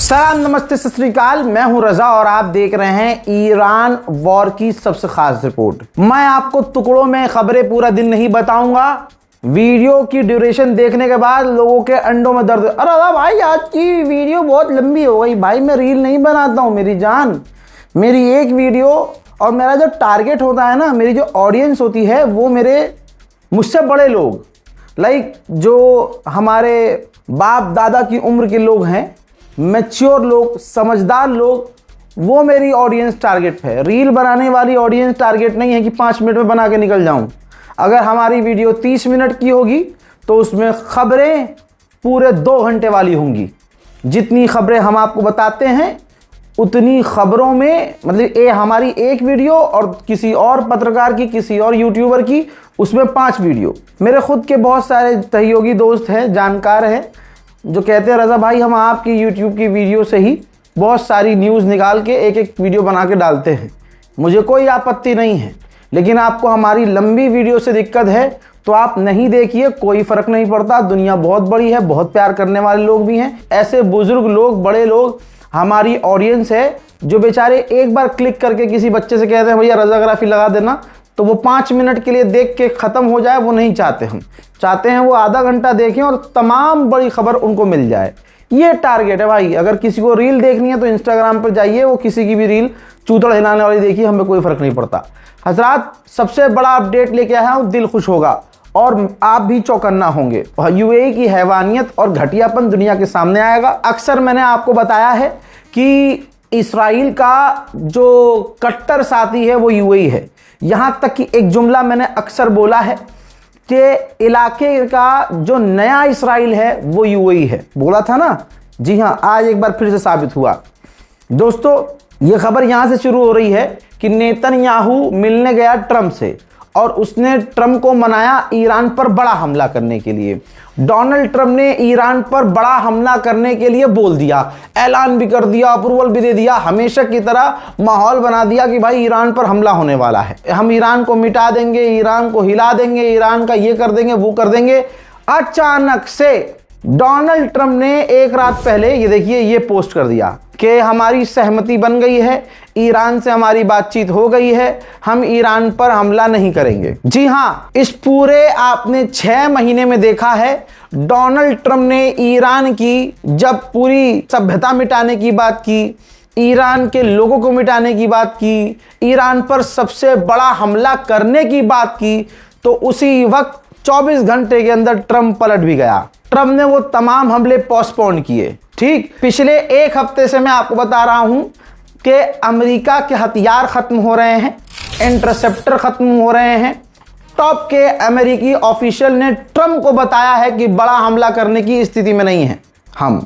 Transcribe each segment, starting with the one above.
सलाम, नमस्ते, सत श्री अकाल। मैं हूं रजा और आप देख रहे हैं ईरान वॉर की सबसे खास रिपोर्ट। मैं आपको टुकड़ों में खबरें पूरा दिन नहीं बताऊंगा। वीडियो की ड्यूरेशन देखने के बाद लोगों के अंडों में दर्द। अरे भाई, आज की वीडियो बहुत लंबी हो गई। भाई मैं रील नहीं बनाता हूं मेरी जान। मेरी एक वीडियो और मेरा जो टारगेट होता है ना, मेरी जो ऑडियंस होती है वो मेरे मुझसे बड़े लोग, लाइक जो हमारे बाप दादा की उम्र के लोग हैं, मैच्योर लोग, समझदार लोग, वो मेरी ऑडियंस टारगेट है। रील बनाने वाली ऑडियंस टारगेट नहीं है कि 5 मिनट में बना के निकल जाऊं। अगर हमारी वीडियो 30 मिनट की होगी तो उसमें खबरें पूरे 2 घंटे वाली होंगी। जितनी खबरें हम आपको बताते हैं उतनी खबरों में, मतलब ये हमारी एक वीडियो और किसी और पत्रकार की, किसी और यूट्यूबर की, उसमें 5 वीडियो। मेरे खुद के बहुत सारे सहयोगी दोस्त हैं, जानकार हैं, जो कहते हैं रजा भाई हम आपकी यूट्यूब की वीडियो से ही बहुत सारी न्यूज़ निकाल के एक एक वीडियो बना के डालते हैं। मुझे कोई आपत्ति नहीं है, लेकिन आपको हमारी लंबी वीडियो से दिक्कत है तो आप नहीं देखिए, कोई फ़र्क नहीं पड़ता। दुनिया बहुत बड़ी है, बहुत प्यार करने वाले लोग भी हैं। ऐसे बुजुर्ग लोग, बड़े लोग हमारी ऑडियंस है, जो बेचारे एक बार क्लिक करके किसी बच्चे से कहते हैं भैया रजाग्राफी लगा देना, तो वो 5 मिनट के लिए देख के ख़त्म हो जाए, वो नहीं चाहते। हम चाहते हैं वो आधा घंटा देखें और तमाम बड़ी खबर उनको मिल जाए। ये टारगेट है भाई। अगर किसी को रील देखनी है तो इंस्टाग्राम पर जाइए, वो किसी की भी रील चूतड़ हिलाने वाली देखिए, हमें कोई फ़र्क नहीं पड़ता। हजरात, सबसे बड़ा अपडेट लेके आया हूँ, दिल खुश होगा और आप भी चौकन्ना होंगे। यूएई की हैवानियत और घटियापन दुनिया के सामने आएगा। अक्सर मैंने आपको बताया है कि इसराइल का जो कट्टर साथी है वो यूएई है। यहाँ तक कि एक जुमला मैंने अक्सर बोला है कि इलाके का जो नया इसराइल है वो यूएई है। बोला था ना? जी हाँ, आज एक बार फिर से साबित हुआ। दोस्तों, ये खबर यहाँ से शुरू हो रही है कि नेतन्याहू मिलने गया ट्रंप से और उसने ट्रंप को मनाया ईरान पर बड़ा हमला करने के लिए। डोनाल्ड ट्रंप ने ईरान पर बड़ा हमला करने के लिए बोल दिया, ऐलान भी कर दिया, अप्रूवल भी दे दिया, हमेशा की तरह माहौल बना दिया कि भाई ईरान पर हमला होने वाला है, हम ईरान को मिटा देंगे, ईरान को हिला देंगे, ईरान का ये कर देंगे, वो कर देंगे। अचानक से डोनाल्ड ट्रंप ने एक रात पहले, ये देखिए, ये पोस्ट कर दिया कि हमारी सहमति बन गई है, ईरान से हमारी बातचीत हो गई है, हम ईरान पर हमला नहीं करेंगे। जी हाँ, इस पूरे आपने 6 महीने में देखा है, डोनाल्ड ट्रंप ने ईरान की जब पूरी सभ्यता मिटाने की बात की, ईरान के लोगों को मिटाने की बात की, ईरान पर सबसे बड़ा हमला करने की बात की, तो उसी वक्त 24 घंटे के अंदर ट्रंप पलट भी गया। ट्रंप ने वो तमाम हमले पोस्टपोन किए। ठीक, पिछले 1 हफ्ते से मैं आपको बता रहा हूं कि अमेरिका के हथियार खत्म हो रहे हैं, इंटरसेप्टर खत्म हो रहे हैं। टॉप के अमेरिकी ऑफिशियल ने ट्रंप को बताया है कि बड़ा हमला करने की स्थिति में नहीं है हम।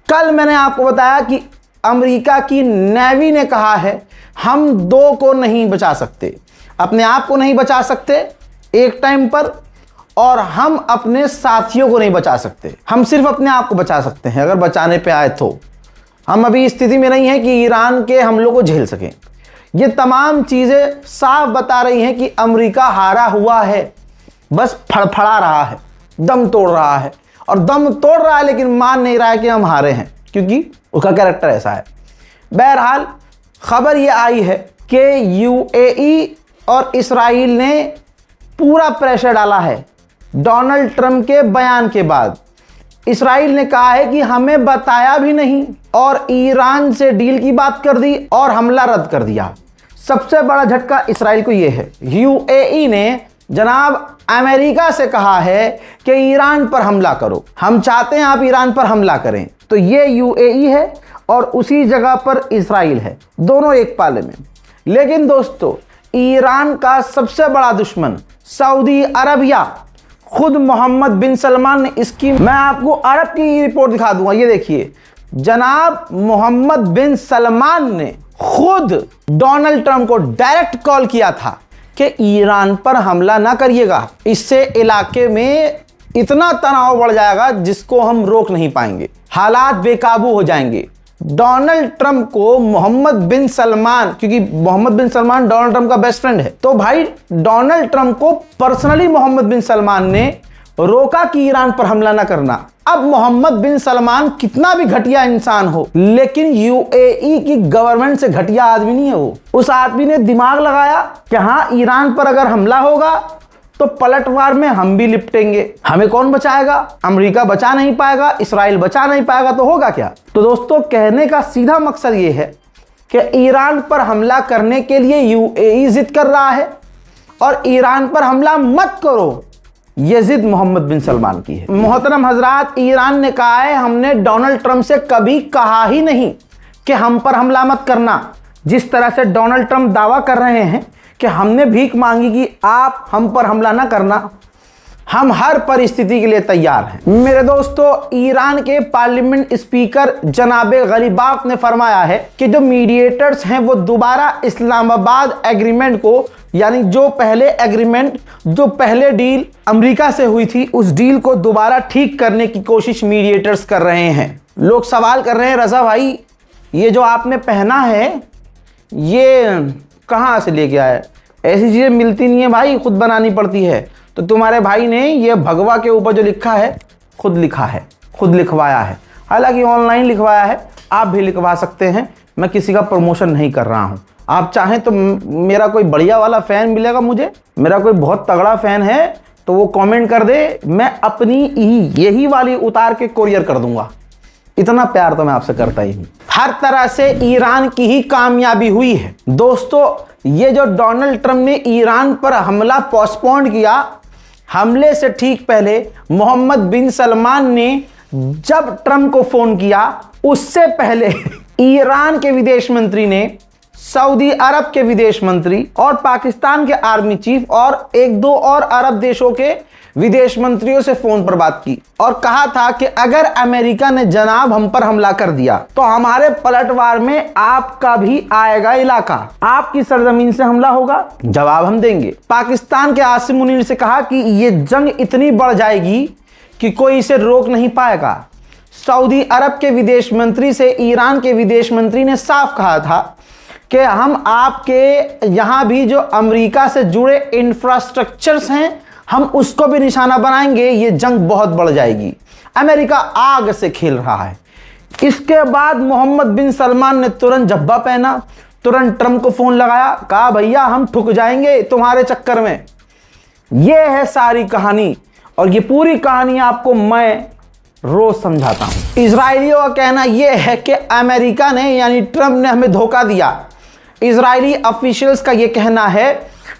कल मैंने आपको बताया कि अमेरिका की नेवी ने कहा है हम 2 को नहीं बचा सकते, अपने आप को नहीं बचा सकते एक टाइम पर, और हम अपने साथियों को नहीं बचा सकते। हम सिर्फ अपने आप को बचा सकते हैं अगर बचाने पे आए तो। हम अभी स्थिति में नहीं है कि ईरान के हमलों को झेल सकें। ये तमाम चीज़ें साफ बता रही हैं कि अमेरिका हारा हुआ है, बस फड़फड़ा रहा है, दम तोड़ रहा है, और दम तोड़ रहा है लेकिन मान नहीं रहा है कि हम हारे हैं, क्योंकि उसका कैरेक्टर ऐसा है। बहरहाल, खबर ये आई है कि यूएई और इसराइल ने पूरा प्रेशर डाला है डोनाल्ड ट्रंप के बयान के बाद। इसराइल ने कहा है कि हमें बताया भी नहीं और ईरान से डील की बात कर दी और हमला रद्द कर दिया। सबसे बड़ा झटका इसराइल को यह है, यूएई ने जनाब अमेरिका से कहा है कि ईरान पर हमला करो, हम चाहते हैं आप ईरान पर हमला करें। तो ये यूएई है और उसी जगह पर इसराइल है, दोनों एक पाले में। लेकिन दोस्तों, ईरान का सबसे बड़ा दुश्मन सऊदी अरबिया, खुद मोहम्मद बिन सलमान ने इसकी, मैं आपको अरब की रिपोर्ट दिखा दूंगा। ये देखिए, जनाब मोहम्मद बिन सलमान ने खुद डोनाल्ड ट्रंप को डायरेक्ट कॉल किया था कि ईरान पर हमला ना करिएगा, इससे इलाके में इतना तनाव बढ़ जाएगा जिसको हम रोक नहीं पाएंगे, हालात बेकाबू हो जाएंगे। डोनाल्ड ट्रंप को मोहम्मद बिन सलमान, क्योंकि मोहम्मद बिन सलमान डोनाल्ड ट्रंप का बेस्ट फ्रेंड है, तो भाई डोनाल्ड ट्रंप को पर्सनली मोहम्मद बिन सलमान ने रोका कि ईरान पर हमला ना करना। अब मोहम्मद बिन सलमान कितना भी घटिया इंसान हो, लेकिन यूएई की गवर्नमेंट से घटिया आदमी नहीं है वो। उस आदमी ने दिमाग लगाया कि हाँ, ईरान पर अगर हमला होगा तो पलटवार में हम भी लिपटेंगे। हमें कौन बचाएगा? अमेरिका बचा नहीं पाएगा, इसराइल बचा नहीं पाएगा, तो होगा क्या? तो दोस्तों, कहने का सीधा मकसद ये है कि ईरान पर हमला करने के लिए यूएई जिद कर रहा है और ईरान पर हमला मत करो, ये जिद मोहम्मद बिन सलमान की है। मोहतरम हजरात, ईरान ने कहा है हमने डोनाल्ड ट्रंप से कभी कहा ही नहीं कि हम पर हमला मत करना। जिस तरह से डोनाल्ड ट्रंप दावा कर रहे हैं कि हमने भीख मांगी कि आप हम पर हमला ना करना, हम हर परिस्थिति के लिए तैयार हैं। मेरे दोस्तों, ईरान के पार्लियामेंट स्पीकर जनाबे गलीबाफ ने फरमाया है कि जो मीडिएटर्स हैं वो दोबारा इस्लामाबाद एग्रीमेंट को, यानी जो पहले एग्रीमेंट, जो पहले डील अमेरिका से हुई थी, उस डील को दोबारा ठीक करने की कोशिश मीडिएटर्स कर रहे हैं। लोग सवाल कर रहे हैं, रजा भाई ये जो आपने पहना है ये कहाँ से लेके आए? ऐसी चीज़ें मिलती नहीं है भाई, खुद बनानी पड़ती है। तो तुम्हारे भाई ने ये भगवा के ऊपर जो लिखा है खुद लिखा है, खुद लिखवाया है। हालांकि ऑनलाइन लिखवाया है, आप भी लिखवा सकते हैं। मैं किसी का प्रमोशन नहीं कर रहा हूँ। आप चाहें तो मेरा कोई बढ़िया वाला फ़ैन मिलेगा, मुझे मेरा कोई बहुत तगड़ा फ़ैन है तो वो कमेंट कर दे, मैं अपनी यही वाली उतार के कोरियर कर दूंगा। इतना प्यार तो मैं आपसे करता ही हूँ। हर तरह से ईरान की ही कामयाबी हुई है। दोस्तों, ये जो डोनाल्ड ट्रंप ने ईरान पर हमला पोस्टपोन किया, हमले से ठीक पहले मोहम्मद बिन सलमान ने जब ट्रंप को फोन किया, उससे पहले ईरान के विदेश मंत्री ने सऊदी अरब के विदेश मंत्री और पाकिस्तान के आर्मी चीफ और एक दो और अरब देशों के विदेश मंत्रियों से फोन पर बात की और कहा था कि अगर अमेरिका ने जनाब हम पर हमला कर दिया तो हमारे पलटवार में आपका भी आएगा इलाका, आपकी सरजमीन से हमला होगा, जवाब हम देंगे। पाकिस्तान के आसिम मुनीर से कहा कि ये जंग इतनी बढ़ जाएगी कि कोई इसे रोक नहीं पाएगा। सऊदी अरब के विदेश मंत्री से ईरान के विदेश मंत्री ने साफ कहा था कि हम आपके यहाँ भी जो अमेरिका से जुड़े इंफ्रास्ट्रक्चर्स हैं हम उसको भी निशाना बनाएंगे, ये जंग बहुत बढ़ जाएगी। अमेरिका आग से खेल रहा है। इसके बाद मोहम्मद बिन सलमान ने तुरंत जब्बा पहना, तुरंत ट्रंप को फोन लगाया, कहा भैया हम ठुक जाएंगे तुम्हारे चक्कर में। ये है सारी कहानी और ये पूरी कहानी आपको मैं रोज समझाता हूं। इजरायलियों का कहना यह है कि अमेरिका ने यानी ट्रंप ने हमें धोखा दिया। इजरायली ऑफिशियल्स का यह कहना है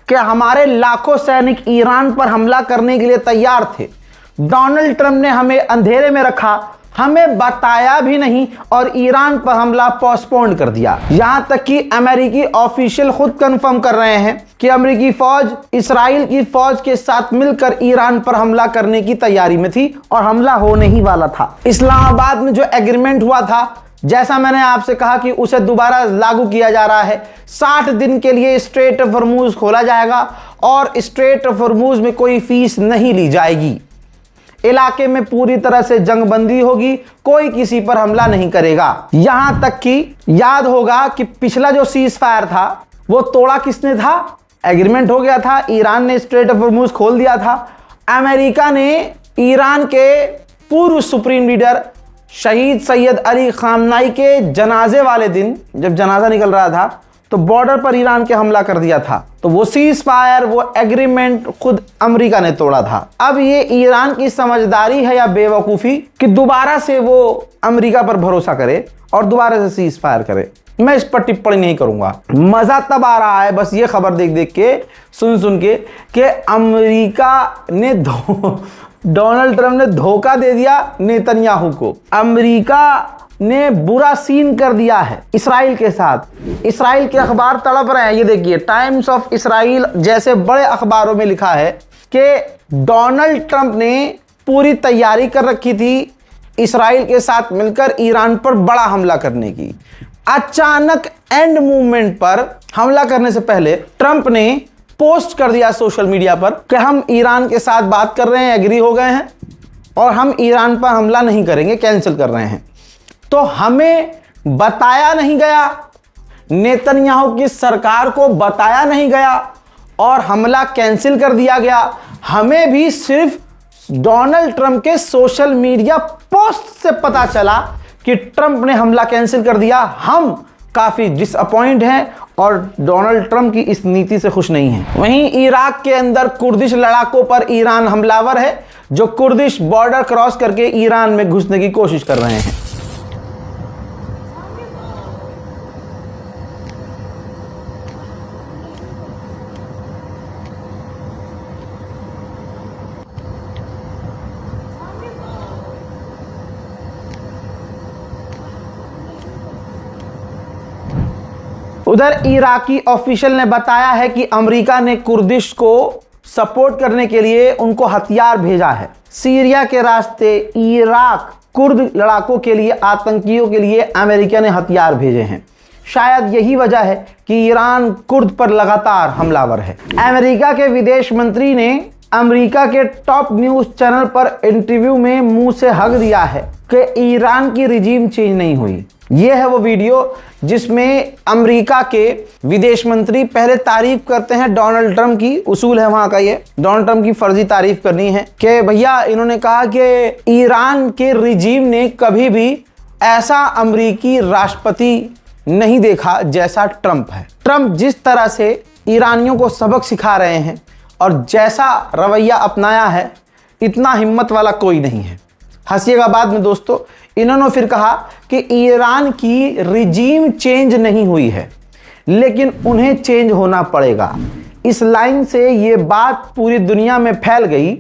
कि हमारे लाखों सैनिक ईरान पर हमला करने के लिए तैयार थे। डोनाल्ड ट्रंप ने हमें अंधेरे में रखा, हमें बताया भी नहीं और ईरान पर हमला पोस्टपोन कर दिया। यहां तक कि अमेरिकी ऑफिशियल खुद कंफर्म कर रहे हैं कि अमेरिकी फौज इसराइल की फौज के साथ मिलकर ईरान पर हमला करने की तैयारी में थी और हमला होने ही वाला था। इस्लामाबाद में जो एग्रीमेंट हुआ था, जैसा मैंने आपसे कहा कि उसे दोबारा लागू किया जा रहा है। 60 दिन के लिए स्ट्रेट ऑफ हॉर्मुज खोला जाएगा और स्ट्रेट ऑफ हॉर्मुज में कोई फीस नहीं ली जाएगी। इलाके में पूरी तरह से जंगबंदी होगी, कोई किसी पर हमला नहीं करेगा। यहां तक कि याद होगा कि पिछला जो सीज फायर था वो तोड़ा किसने था? एग्रीमेंट हो गया था, ईरान ने स्ट्रेट ऑफ हॉर्मुज खोल दिया था। अमेरिका ने ईरान के पूर्व सुप्रीम लीडर शहीद सैयद अली खामनाई के जनाजे वाले दिन, जब जनाजा निकल रहा था, तो बॉर्डर पर ईरान के हमला कर दिया था। तो वो सीज फायर, वो एग्रीमेंट खुद अमेरिका ने तोड़ा था। अब ये ईरान की समझदारी है या बेवकूफ़ी कि दोबारा से वो अमेरिका पर भरोसा करे और दोबारा से सीज फायर करे? मैं इस पर टिप्पणी नहीं करूंगा। मजा तब आ रहा है बस ये खबर देख देख के, सुन के कि अमेरिका ने डोनाल्ड ट्रंप ने धोखा दे दिया नेतन्याहू को। अमेरिका ने बुरा सीन कर दिया है इसराइल के साथ। इसराइल के अखबार तड़प रहे हैं। ये देखिए, टाइम्स ऑफ इसराइल जैसे बड़े अखबारों में लिखा है कि डोनाल्ड ट्रंप ने पूरी तैयारी कर रखी थी इसराइल के साथ मिलकर ईरान पर बड़ा हमला करने की। अचानक एंड मूवमेंट पर हमला करने से पहले ट्रंप ने पोस्ट कर दिया सोशल मीडिया पर कि हम ईरान के साथ बात कर रहे हैं, एग्री हो गए हैं और हम ईरान पर हमला नहीं करेंगे, कैंसिल कर रहे हैं। तो हमें बताया नहीं गया, नेतन्याहू की सरकार को बताया नहीं गया और हमला कैंसिल कर दिया गया। हमें भी सिर्फ डोनाल्ड ट्रंप के सोशल मीडिया पोस्ट से पता चला कि ट्रंप ने हमला कैंसिल कर दिया। हम काफी डिसअपॉइंट हैं और डोनाल्ड ट्रंप की इस नीति से खुश नहीं हैं। वहीं इराक के अंदर कुर्दिश लड़ाकों पर ईरान हमलावर है, जो कुर्दिश बॉर्डर क्रॉस करके ईरान में घुसने की कोशिश कर रहे हैं। उधर इराकी ऑफिशियल ने बताया है कि अमेरिका ने कुर्दिश को सपोर्ट करने के लिए उनको हथियार भेजा है। सीरिया के रास्ते इराक कुर्द लड़ाकों के लिए, आतंकियों के लिए अमेरिका ने हथियार भेजे हैं। शायद यही वजह है कि ईरान कुर्द पर लगातार हमलावर है। अमेरिका के विदेश मंत्री ने अमेरिका के टॉप न्यूज चैनल पर इंटरव्यू में मुंह से हक दिया है कि ईरान की रिजीम चेंज नहीं हुई। यह है वो वीडियो जिसमें अमेरिका के विदेश मंत्री पहले तारीफ करते हैं डोनाल्ड ट्रंप की। उसूल है वहां का, ये डोनाल्ड ट्रंप की फर्जी तारीफ करनी है कि भैया इन्होंने कहा कि ईरान के रिजीम ने कभी भी ऐसा अमेरिकी राष्ट्रपति नहीं देखा जैसा ट्रंप है। ट्रंप जिस तरह से ईरानियों को सबक सिखा रहे हैं और जैसा रवैया अपनाया है, इतना हिम्मत वाला कोई नहीं है। हंसिएगा बाद में दोस्तों। इन्होंने फिर कहा कि ईरान की रिजीम चेंज नहीं हुई है, लेकिन उन्हें चेंज होना पड़ेगा। इस लाइन से ये बात पूरी दुनिया में फैल गई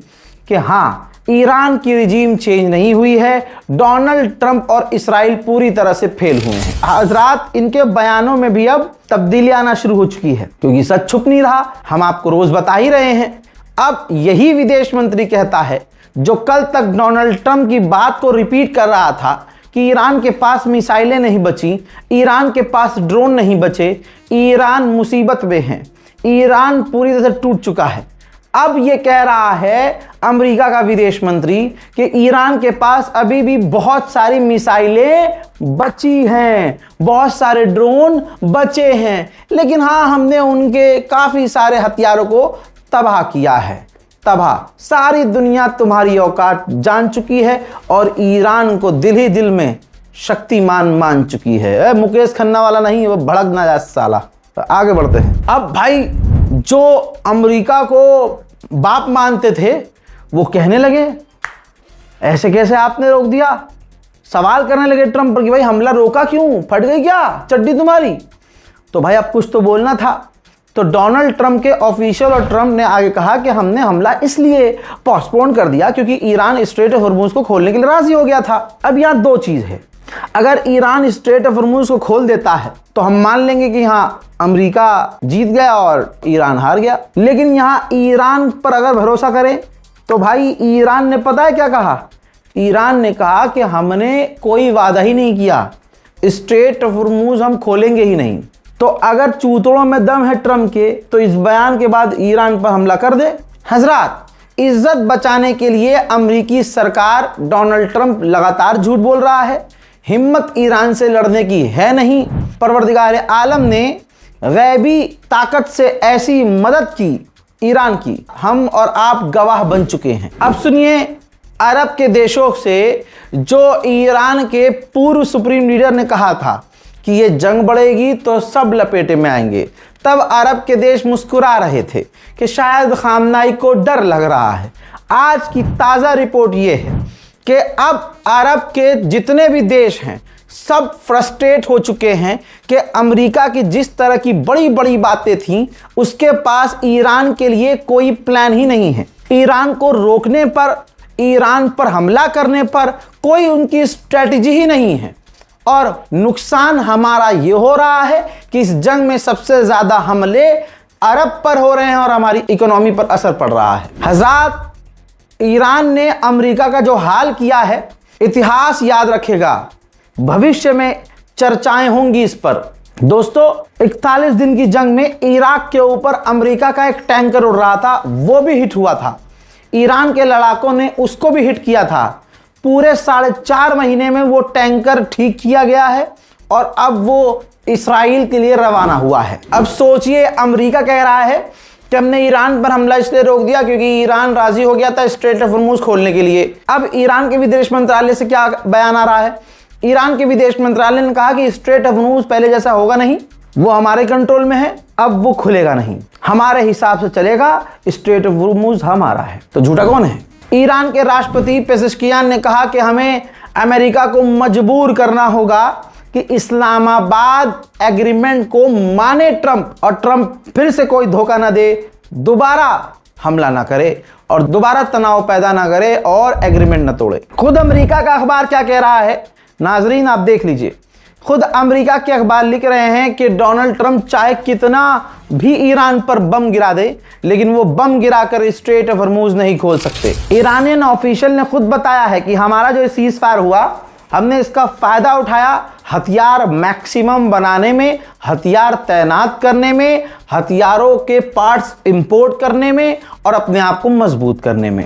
कि हाँ, ईरान की रिजीम चेंज नहीं हुई है, डोनाल्ड ट्रंप और इस्राइल पूरी तरह से फेल हुए हैं। हजरात, इनके बयानों में भी अब तब्दीली आना शुरू हो चुकी है, क्योंकि सच छुप नहीं रहा। हम आपको रोज बता ही रहे हैं। अब यही विदेश मंत्री कहता है, जो कल तक डोनाल्ड ट्रंप की बात को रिपीट कर रहा था कि ईरान के पास मिसाइलें नहीं बची, ईरान के पास ड्रोन नहीं बचे, ईरान मुसीबत में है, ईरान पूरी तरह से टूट चुका है। अब ये कह रहा है अमेरिका का विदेश मंत्री कि ईरान के पास अभी भी बहुत सारी मिसाइलें बची हैं, बहुत सारे ड्रोन बचे हैं, लेकिन हाँ, हमने उनके काफी सारे हथियारों को तबाह किया है। तबाह, सारी दुनिया तुम्हारी औकात जान चुकी है और ईरान को दिल ही दिल में शक्तिमान मान चुकी है। मुकेश खन्ना वाला नहीं, वो भड़क ना जाए साला। तो आगे बढ़ते हैं। अब भाई, जो अमेरिका को बाप मानते थे वो कहने लगे ऐसे कैसे आपने रोक दिया। सवाल करने लगे ट्रंप पर कि भाई हमला रोका क्यों, फट गई क्या चड्डी तुम्हारी। तो भाई अब कुछ तो बोलना था। तो डोनाल्ड ट्रंप के ऑफिशियल और ट्रंप ने आगे कहा कि हमने हमला इसलिए पोस्टपोन कर दिया क्योंकि ईरान स्ट्रेट ऑफ हॉर्मूज को खोलने के लिए राजी हो गया था। अब यहाँ दो चीज है, अगर ईरान स्ट्रेट ऑफ हॉर्मूज को खोल देता है तो हम मान लेंगे कि हाँ, अमेरिका जीत गया और ईरान हार गया। लेकिन यहाँ ईरान पर अगर भरोसा करें तो भाई ईरान ने पता है क्या कहा। ईरान ने कहा कि हमने कोई वादा ही नहीं किया, स्ट्रेट ऑफ हॉर्मूज हम खोलेंगे ही नहीं। तो अगर चूतड़ों में दम है ट्रंप के, तो इस बयान के बाद ईरान पर हमला कर दे। हजरात, इज्जत बचाने के लिए अमेरिकी सरकार, डोनाल्ड ट्रंप लगातार झूठ बोल रहा है। हिम्मत ईरान से लड़ने की है नहीं। परवरदिगार आलम ने गैबी ताकत से ऐसी मदद की ईरान की, हम और आप गवाह बन चुके हैं। अब सुनिए, अरब के देशों से जो ईरान के पूर्व सुप्रीम लीडर ने कहा था कि ये जंग बढ़ेगी तो सब लपेटे में आएंगे, तब अरब के देश मुस्कुरा रहे थे कि शायद खामनाई को डर लग रहा है। आज की ताज़ा रिपोर्ट ये है कि अब अरब के जितने भी देश हैं सब फ्रस्ट्रेट हो चुके हैं कि अमेरिका की जिस तरह की बड़ी बड़ी बातें थीं, उसके पास ईरान के लिए कोई प्लान ही नहीं है। ईरान को रोकने पर, ईरान पर हमला करने पर कोई उनकी स्ट्रेटजी ही नहीं है। और नुकसान हमारा ये हो रहा है कि इस जंग में सबसे ज्यादा हमले अरब पर हो रहे हैं और हमारी इकोनॉमी पर असर पड़ रहा है। हज़रात, ईरान ने अमेरिका का जो हाल किया है, इतिहास याद रखेगा, भविष्य में चर्चाएं होंगी इस पर। दोस्तों, 41 दिन की जंग में इराक के ऊपर अमेरिका का एक टैंकर उड़ रहा था, वो भी हिट हुआ था। ईरान के लड़ाकों ने उसको भी हिट किया था। पूरे 4.5 महीने में वो टैंकर ठीक किया गया है और अब वो इस्राइल के लिए रवाना हुआ है। अब सोचिए, अमेरिका कह रहा है कि हमने ईरान पर हमला इसलिए रोक दिया क्योंकि ईरान राजी हो गया था स्ट्रेट ऑफ हॉर्मूज खोलने के लिए। अब ईरान के विदेश मंत्रालय से क्या बयान आ रहा है? ईरान के विदेश मंत्रालय ने कहा कि स्ट्रेट ऑफ हॉर्मूज पहले जैसा होगा नहीं, वो हमारे कंट्रोल में है, अब वो खुलेगा नहीं, हमारे हिसाब से चलेगा, स्ट्रेट ऑफ हॉर्मूज हमारा है। तो झूठा कौन है? ईरान के राष्ट्रपति पेजेश्कियान ने कहा कि हमें अमेरिका को मजबूर करना होगा कि इस्लामाबाद एग्रीमेंट को माने ट्रंप, और ट्रंप फिर से कोई धोखा ना दे, दोबारा हमला ना करे और दोबारा तनाव पैदा ना करे और एग्रीमेंट ना तोड़े। खुद अमेरिका का अखबार क्या कह रहा है नाजरीन, आप देख लीजिए। खुद अमेरिका के अखबार लिख रहे हैं कि डोनाल्ड ट्रंप चाहे कितना भी ईरान पर बम गिरा दे, लेकिन वो बम गिराकर स्ट्रेट ऑफ हॉर्मूज नहीं खोल सकते। ईरानियन ऑफिशियल ने खुद बताया है कि हमारा जो सीज फायर हुआ, हमने इसका फायदा उठाया हथियार मैक्सिमम बनाने में, हथियार तैनात करने में, हथियारों के पार्ट्स इंपोर्ट करने में और अपने आप को मजबूत करने में।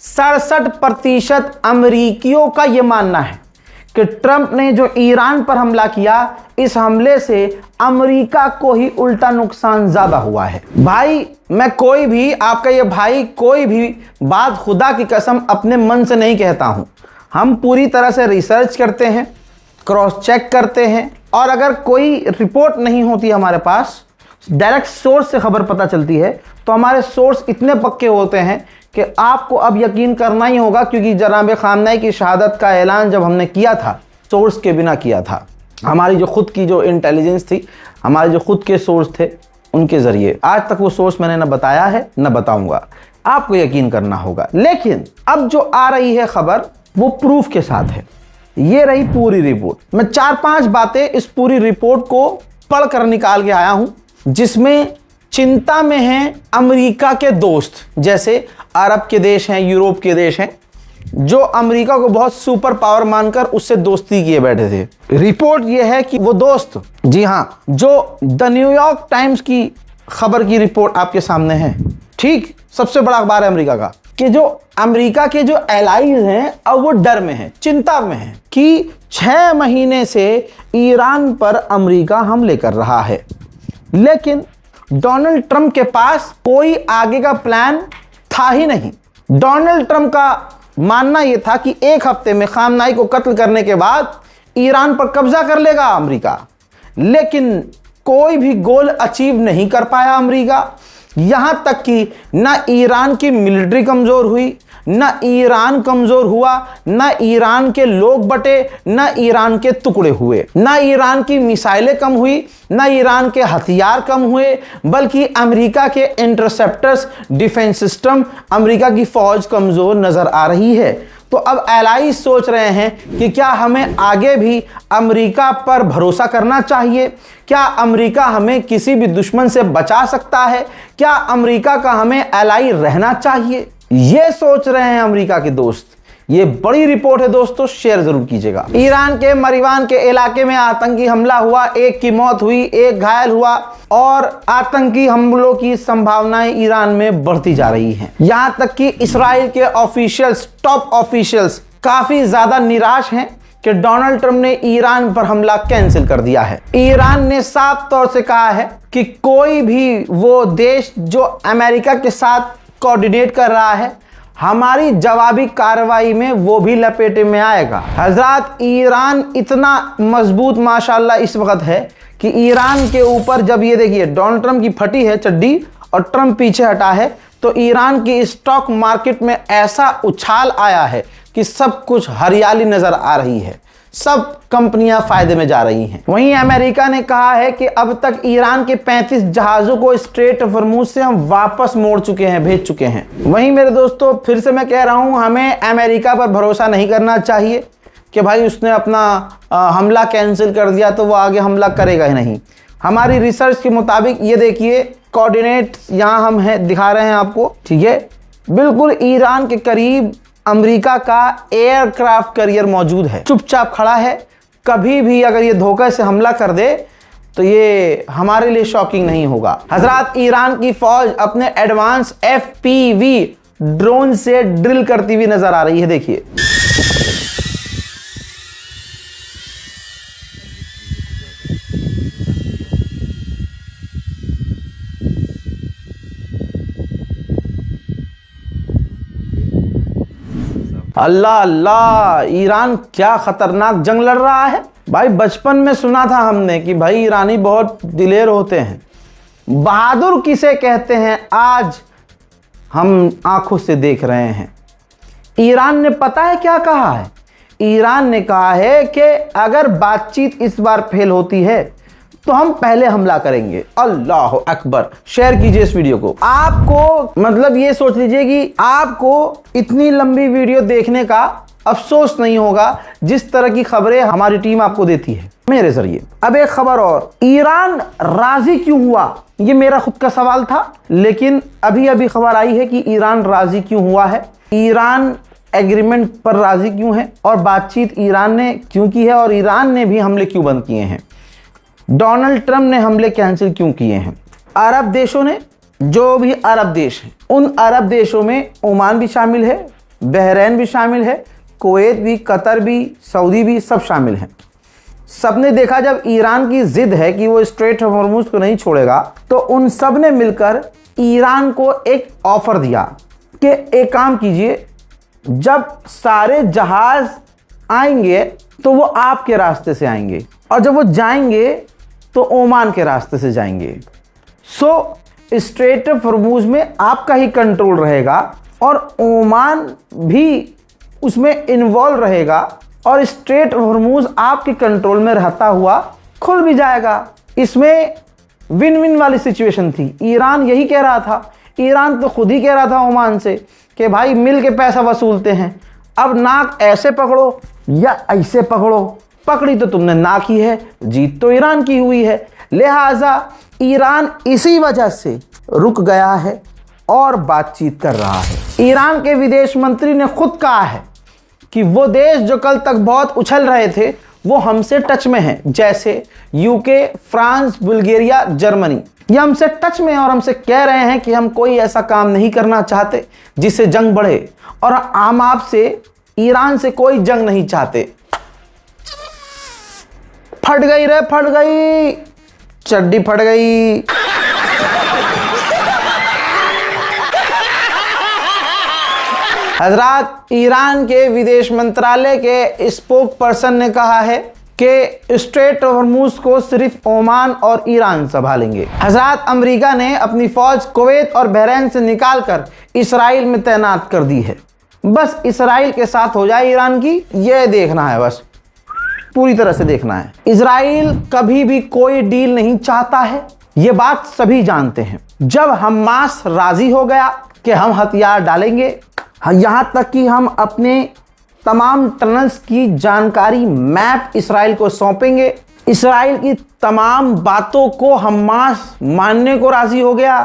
67% अमेरिकियों का यह मानना है कि ट्रंप ने जो ईरान पर हमला किया, इस हमले से अमेरिका को ही उल्टा नुकसान ज्यादा हुआ है। भाई मैं कोई भी, आपका ये भाई कोई भी बात खुदा की कसम अपने मन से नहीं कहता हूं। हम पूरी तरह से रिसर्च करते हैं, क्रॉस चेक करते हैं, और अगर कोई रिपोर्ट नहीं होती हमारे पास, डायरेक्ट सोर्स से खबर पता चलती है, तो हमारे सोर्स इतने पक्के होते हैं कि आपको अब यकीन करना ही होगा, क्योंकि जनाब खामनेई की शहादत का ऐलान जब हमने किया था, सोर्स के बिना किया था। हमारी जो खुद की जो इंटेलिजेंस थी, हमारे जो खुद के सोर्स थे, उनके जरिए। आज तक वो सोर्स मैंने न बताया है न बताऊंगा, आपको यकीन करना होगा। लेकिन अब जो आ रही है खबर, वो प्रूफ के साथ है। ये रही पूरी रिपोर्ट। मैं 4-5 बातें इस पूरी रिपोर्ट को पढ़कर निकाल के आया हूं, जिसमें चिंता में हैं अमेरिका के दोस्त, जैसे अरब के देश हैं, यूरोप के देश हैं, जो अमेरिका को बहुत सुपर पावर मानकर उससे दोस्ती किए बैठे थे। रिपोर्ट यह है कि वो दोस्त, जी हां, जो द न्यूयॉर्क टाइम्स की खबर की रिपोर्ट आपके सामने है, ठीक, सबसे बड़ा अखबार है अमेरिका का, कि जो अमेरिका के जो एलाइज हैं अब वो डर में हैं, चिंता में हैं कि 6 महीने से ईरान पर अमेरिका हमले कर रहा है, लेकिन डोनाल्ड ट्रंप के पास कोई आगे का प्लान था ही नहीं। डोनाल्ड ट्रंप का मानना यह था कि 1 हफ्ते में खामनेई को कत्ल करने के बाद ईरान पर कब्जा कर लेगा अमेरिका, लेकिन कोई भी गोल अचीव नहीं कर पाया अमेरिका। यहां तक कि ना ईरान की मिलिट्री कमजोर हुई, ना ईरान कमजोर हुआ, ना ईरान के लोग बटे, ना ईरान के टुकड़े हुए, ना ईरान की मिसाइलें कम हुई, ना ईरान के हथियार कम हुए, बल्कि अमेरिका के इंटरसेप्टर्स डिफेंस सिस्टम, अमेरिका की फौज कमजोर नजर आ रही है। तो अब एलाइज सोच रहे हैं कि क्या हमें आगे भी अमेरिका पर भरोसा करना चाहिए? क्या अमेरिका हमें किसी भी दुश्मन से बचा सकता है? क्या अमेरिका का हमें एलाई रहना चाहिए? ये सोच रहे हैं अमेरिका के दोस्त। ये बड़ी रिपोर्ट है दोस्तों, शेयर जरूर कीजिएगा। ईरान के मरीवान के इलाके में आतंकी हमला हुआ, 1 की मौत हुई, 1 घायल हुआ, और आतंकी हमलों की संभावनाएं ईरान में बढ़ती जा रही हैं। यहां तक कि इस्राइल के ऑफिशियल्स, टॉप ऑफिशियल्स काफी ज्यादा निराश हैं कि डोनाल्ड ट्रंप ने ईरान पर हमला कैंसिल कर दिया है। ईरान ने साफ तौर से कहा है कि कोई भी वो देश जो अमेरिका के साथ कोऑर्डिनेट कर रहा है, हमारी जवाबी कार्रवाई में वो भी लपेटे में आएगा। हजरात, ईरान इतना मजबूत माशाल्लाह इस वक्त है कि ईरान के ऊपर, जब ये देखिए डोनाल्ड ट्रंप की फटी है चड्डी और ट्रंप पीछे हटा है, तो ईरान की स्टॉक मार्केट में ऐसा उछाल आया है कि सब कुछ हरियाली नजर आ रही है, सब कंपनियां फायदे में जा रही हैं। वहीं अमेरिका ने कहा है कि अब तक ईरान के 35 जहाजों को स्ट्रेट ऑफ हॉर्मूज से हम वापस मोड़ चुके हैं, भेज चुके हैं। वहीं मेरे दोस्तों, फिर से मैं कह रहा हूं, हमें अमेरिका पर भरोसा नहीं करना चाहिए कि भाई उसने अपना हमला कैंसिल कर दिया तो वो आगे हमला करेगा ही नहीं। हमारी रिसर्च के मुताबिक ये देखिए, कोऑर्डिनेट यहां हम है दिखा रहे हैं आपको, ठीक है, बिल्कुल ईरान के करीब अमेरिका का एयरक्राफ्ट कैरियर मौजूद है, चुपचाप खड़ा है। कभी भी अगर ये धोखे से हमला कर दे तो ये हमारे लिए शॉकिंग नहीं होगा। हजरात, ईरान की फौज अपने एडवांस FPV ड्रोन से ड्रिल करती हुई नजर आ रही है। देखिए, अल्लाह अल्लाह, ईरान क्या खतरनाक जंग लड़ रहा है भाई। बचपन में सुना था हमने कि भाई ईरानी बहुत दिलेर होते हैं, बहादुर किसे कहते हैं, आज हम आंखों से देख रहे हैं। ईरान ने पता है क्या कहा है? ईरान ने कहा है कि अगर बातचीत इस बार फेल होती है तो हम पहले हमला करेंगे। अल्लाह अकबर। शेयर कीजिए इस वीडियो को। आपको मतलब ये सोच लीजिए कि आपको इतनी लंबी वीडियो देखने का अफसोस नहीं होगा जिस तरह की खबरें हमारी टीम आपको देती है मेरे जरिए। अब एक खबर और, ईरान राजी क्यों हुआ? ये मेरा खुद का सवाल था, लेकिन अभी अभी खबर आई है कि ईरान राजी क्यों हुआ है, ईरान एग्रीमेंट पर राजी क्यों है, और बातचीत ईरान ने क्यों की है, और ईरान ने भी हमले क्यों बंद किए हैं, डोनाल्ड ट्रंप ने हमले कैंसिल क्यों किए हैं। अरब देशों ने, जो भी अरब देश हैं, उन अरब देशों में ओमान भी शामिल है, बहरीन भी शामिल है, कुवैत भी, कतर भी, सऊदी भी, सब शामिल हैं। सबने देखा जब ईरान की जिद है कि वो स्ट्रेट ऑफ हॉर्मुज को नहीं छोड़ेगा, तो उन सब ने मिलकर ईरान को एक ऑफर दिया कि एक काम कीजिए, जब सारे जहाज आएंगे तो वो आपके रास्ते से आएंगे, और जब वो जाएंगे तो ओमान के रास्ते से जाएंगे। सो स्ट्रेट ऑफ हॉर्मुज में आपका ही कंट्रोल रहेगा और ओमान भी उसमें इन्वॉल्व रहेगा, और स्ट्रेट ऑफ हॉर्मुज आपके कंट्रोल में रहता हुआ खुल भी जाएगा। इसमें विन विन वाली सिचुएशन थी। ईरान यही कह रहा था, ईरान तो खुद ही कह रहा था ओमान से कि भाई मिल के पैसा वसूलते हैं, अब नाक ऐसे पकड़ो या ऐसे पकड़ो, पकड़ी तो तुमने नाक ही है, जीत तो ईरान की हुई है। लिहाजा ईरान इसी वजह से रुक गया है और बातचीत कर रहा है। ईरान के विदेश मंत्री ने खुद कहा है कि वो देश जो कल तक बहुत उछल रहे थे वो हमसे टच में हैं, जैसे यूके, फ्रांस, बुल्गारिया, जर्मनी, ये हमसे टच में हैं और हमसे कह रहे हैं कि हम कोई ऐसा काम नहीं करना चाहते जिससे जंग बढ़े, और हम आपसे, ईरान से कोई जंग नहीं चाहते। फट गई रे, फट गई, चड्डी फट गई। हजरात, ईरान के विदेश मंत्रालय के स्पोक पर्सन ने कहा है कि स्ट्रेट ऑफ हॉर्मुज को सिर्फ ओमान और ईरान संभालेंगे। हजरात, अमेरिका ने अपनी फौज कुवैत और बहरीन से निकालकर इसराइल में तैनात कर दी है। बस इसराइल के साथ हो जाए ईरान की, यह देखना है, बस पूरी तरह से देखना है। इसराइल कभी भी कोई डील नहीं चाहता है, यह बात सभी जानते हैं। जब हमास राजी हो गया कि हम हथियार डालेंगे, यहां तक कि हम अपने तमाम टनल्स की जानकारी, मैप इसराइल को सौंपेंगे, इसराइल की तमाम बातों को हमास मानने को राजी हो गया,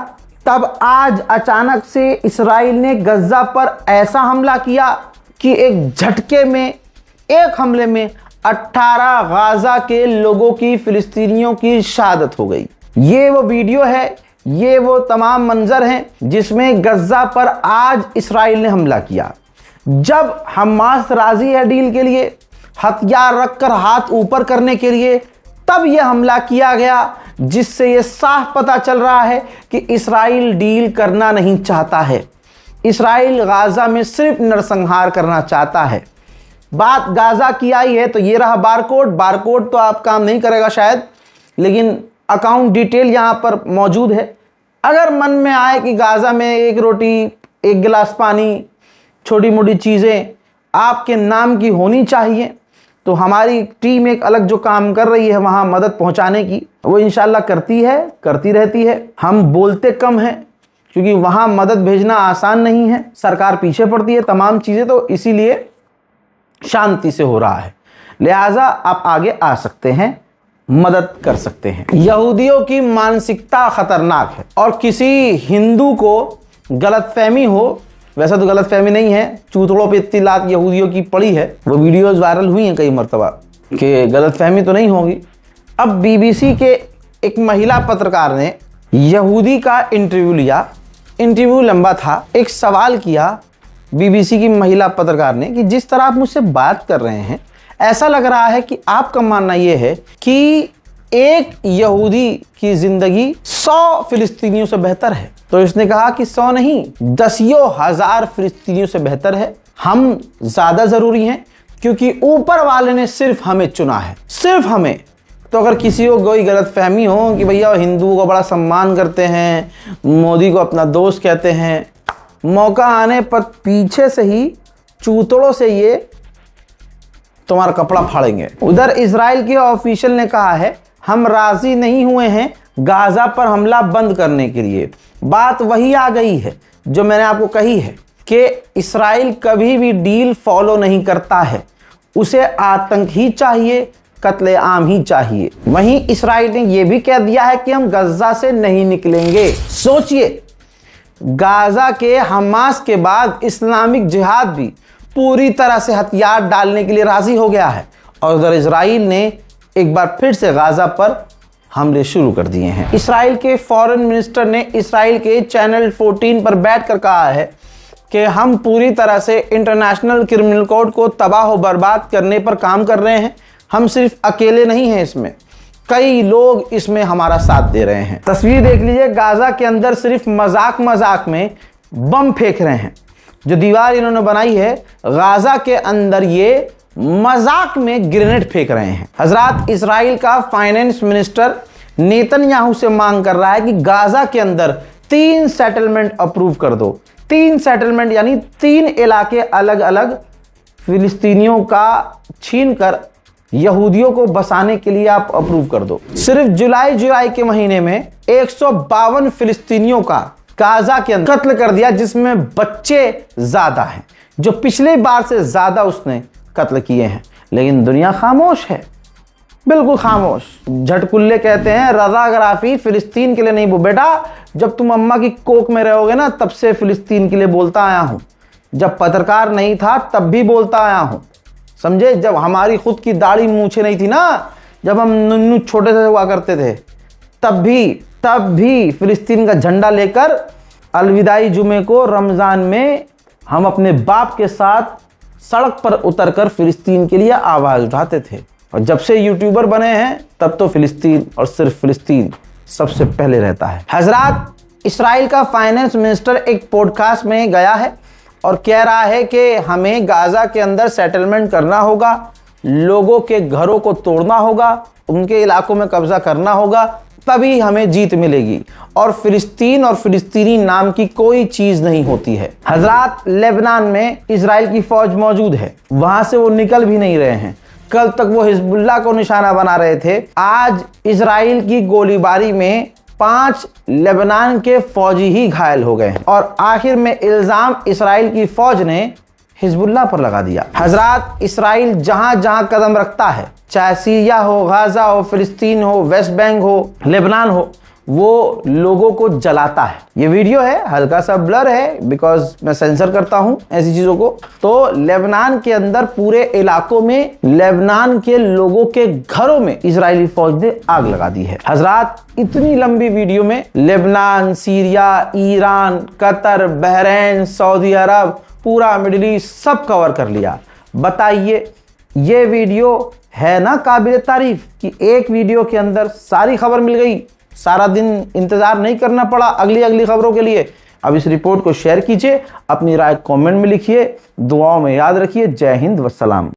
तब आज अचानक से इसराइल ने गजा पर ऐसा हमला किया कि एक झटके में, एक हमले में 18 गाजा के लोगों की, फिलिस्तीनियों की शहादत हो गई। ये वो वीडियो है, ये वो तमाम मंजर हैं जिसमें गजा पर आज इसराइल ने हमला किया। जब हमास राजी है डील के लिए, हथियार रखकर हाथ ऊपर करने के लिए, तब यह हमला किया गया, जिससे यह साफ पता चल रहा है कि इसराइल डील करना नहीं चाहता है। इसराइल गाजा में सिर्फ नरसंहार करना चाहता है। बात गाजा की आई है तो ये रहा बारकोड। बारकोड तो आप काम नहीं करेगा शायद, लेकिन अकाउंट डिटेल यहाँ पर मौजूद है। अगर मन में आए कि गाजा में एक रोटी, एक गिलास पानी, छोटी मोटी चीज़ें आपके नाम की होनी चाहिए, तो हमारी टीम एक अलग जो काम कर रही है वहाँ मदद पहुँचाने की, वो इंशाल्लाह करती है, करती रहती है। हम बोलते कम हैं क्योंकि वहाँ मदद भेजना आसान नहीं है, सरकार पीछे पड़ती है तमाम चीज़ें, तो इसीलिए शांति से हो रहा है। लिहाजा आप आगे आ सकते हैं, मदद कर सकते हैं। यहूदियों की मानसिकता खतरनाक है, और किसी हिंदू को गलतफहमी हो, वैसा तो गलतफहमी नहीं है, चूथड़ों पे इतनी लात यहूदियों की पड़ी है, वो वीडियोस वायरल हुई हैं कई मरतबा, कि गलतफहमी तो नहीं होगी। अब बीबीसी के एक महिला पत्रकार ने यहूदी का इंटरव्यू लिया। इंटरव्यू लंबा था। एक सवाल किया बीबीसी की महिला पत्रकार ने कि जिस तरह आप मुझसे बात कर रहे हैं, ऐसा लग रहा है कि आपका मानना यह है कि एक यहूदी की जिंदगी 100 फिलिस्तीनियों से बेहतर है। तो इसने कहा कि 100 नहीं, 10,000 फिलिस्तीनियों से बेहतर है। हम ज्यादा जरूरी हैं क्योंकि ऊपर वाले ने सिर्फ हमें चुना है, सिर्फ हमें। तो अगर किसी को कोई गलतफहमी हो कि भैया हिंदुओं को बड़ा सम्मान करते हैं, मोदी को अपना दोस्त कहते हैं, मौका आने पर पीछे से ही चूतड़ों से ये तुम्हारा कपड़ा फाड़ेंगे। उधर इजराइल के ऑफिशियल ने कहा है हम राजी नहीं हुए हैं गाजा पर हमला बंद करने के लिए। बात वही आ गई है जो मैंने आपको कही है कि इजराइल कभी भी डील फॉलो नहीं करता है, उसे आतंक ही चाहिए, कत्लेआम ही चाहिए। वहीं इजराइल ने यह भी कह दिया है कि हम गाजा से नहीं निकलेंगे। सोचिए, गाजा के हमास के बाद इस्लामिक जिहाद भी पूरी तरह से हथियार डालने के लिए राजी हो गया है और उधर इजराइल ने एक बार फिर से गाजा पर हमले शुरू कर दिए हैं। इजराइल के फॉरेन मिनिस्टर ने इजराइल के चैनल 14 पर बैठकर कहा है कि हम पूरी तरह से इंटरनेशनल क्रिमिनल कोड को तबाह बर्बाद करने पर काम कर रहे हैं। हम सिर्फ अकेले नहीं हैं, इसमें कई लोग इसमें हमारा साथ दे रहे हैं। तस्वीर देख लीजिए, गाजा के अंदर सिर्फ मजाक मजाक में बम फेंक रहे हैं। जो दीवार इन्होंने बनाई है गाजा के अंदर, ये मजाक में ग्रेनेड फेंक रहे हैं। हजरात, इजराइल का फाइनेंस मिनिस्टर नेतन्याहू से मांग कर रहा है कि गाजा के अंदर 3 सेटलमेंट अप्रूव कर दो। 3 सेटलमेंट यानी 3 इलाके अलग अलग फिलिस्तीनियों का छीन कर यहूदियों को बसाने के लिए आप अप्रूव कर दो। सिर्फ जुलाई के महीने में 152 फिलिस्तीनियों का गाजा के अंदर कत्ल कर दिया, जिसमें बच्चे ज्यादा हैं, जो पिछले बार से ज्यादा उसने कत्ल किए हैं। लेकिन दुनिया खामोश है, बिल्कुल खामोश। झटकुल्ले कहते हैं रजाग्राफी फिलिस्तीन के लिए नहीं। वो बेटा, जब तुम अम्मा की कोख में रहोगे ना, तब से फिलिस्तीन के लिए बोलता आया हूं। जब पत्रकार नहीं था तब भी बोलता आया हूं, समझे। जब हमारी खुद की दाढ़ी मूछे नहीं थी ना, जब हम नुन्नू छोटे से हुआ करते थे, तब भी फिलिस्तीन का झंडा लेकर अलविदाई जुमे को रमजान में हम अपने बाप के साथ सड़क पर उतरकर फिलिस्तीन के लिए आवाज उठाते थे। और जब से यूट्यूबर बने हैं तब तो फिलिस्तीन और सिर्फ फिलिस्तीन सबसे पहले रहता है। हजरात, इजराइल का फाइनेंस मिनिस्टर एक पॉडकास्ट में गया है और कह रहा है कि हमें गाजा के अंदर सेटलमेंट करना होगा, लोगों के घरों को तोड़ना होगा, उनके इलाकों में कब्जा करना होगा, तभी हमें जीत मिलेगी। और फिलिस्तीन और फिलिस्तीनी नाम की कोई चीज नहीं होती है। हजरात, लेबनान में इजराइल की फौज मौजूद है, वहां से वो निकल भी नहीं रहे हैं। कल तक वो हिजबुल्लाह को निशाना बना रहे थे। आज इजराइल की गोलीबारी में 5 लेबनान के फौजी ही घायल हो गए हैं और आखिर में इल्जाम इजराइल की फौज ने हिजबुल्लाह पर लगा दिया। हजरात, इजराइल जहां जहां कदम रखता है, चाहे सीरिया हो, गाजा हो, फिलिस्तीन हो, वेस्ट बैंक हो, लेबनान हो, वो लोगों को जलाता है। ये वीडियो है, हल्का सा ब्लर है बिकॉज मैं सेंसर करता हूं ऐसी चीजों को। तो लेबनान के अंदर पूरे इलाकों में, लेबनान के लोगों के घरों में इजरायली फौज ने आग लगा दी है। हजरात, इतनी लंबी वीडियो में Lebanon, Syria, Iran, Qatar, Bahrain, Saudi Arab, पूरा मिडिल ईस्ट सब कवर कर लिया। बताइए, ये वीडियो है ना काबिल तारीफ कि एक वीडियो के अंदर सारी खबर मिल गई, सारा दिन इंतजार नहीं करना पड़ा अगली खबरों के लिए। अब इस रिपोर्ट को शेयर कीजिए, अपनी राय कमेंट में लिखिए, दुआओं में याद रखिए। जय हिंद वस्सलाम।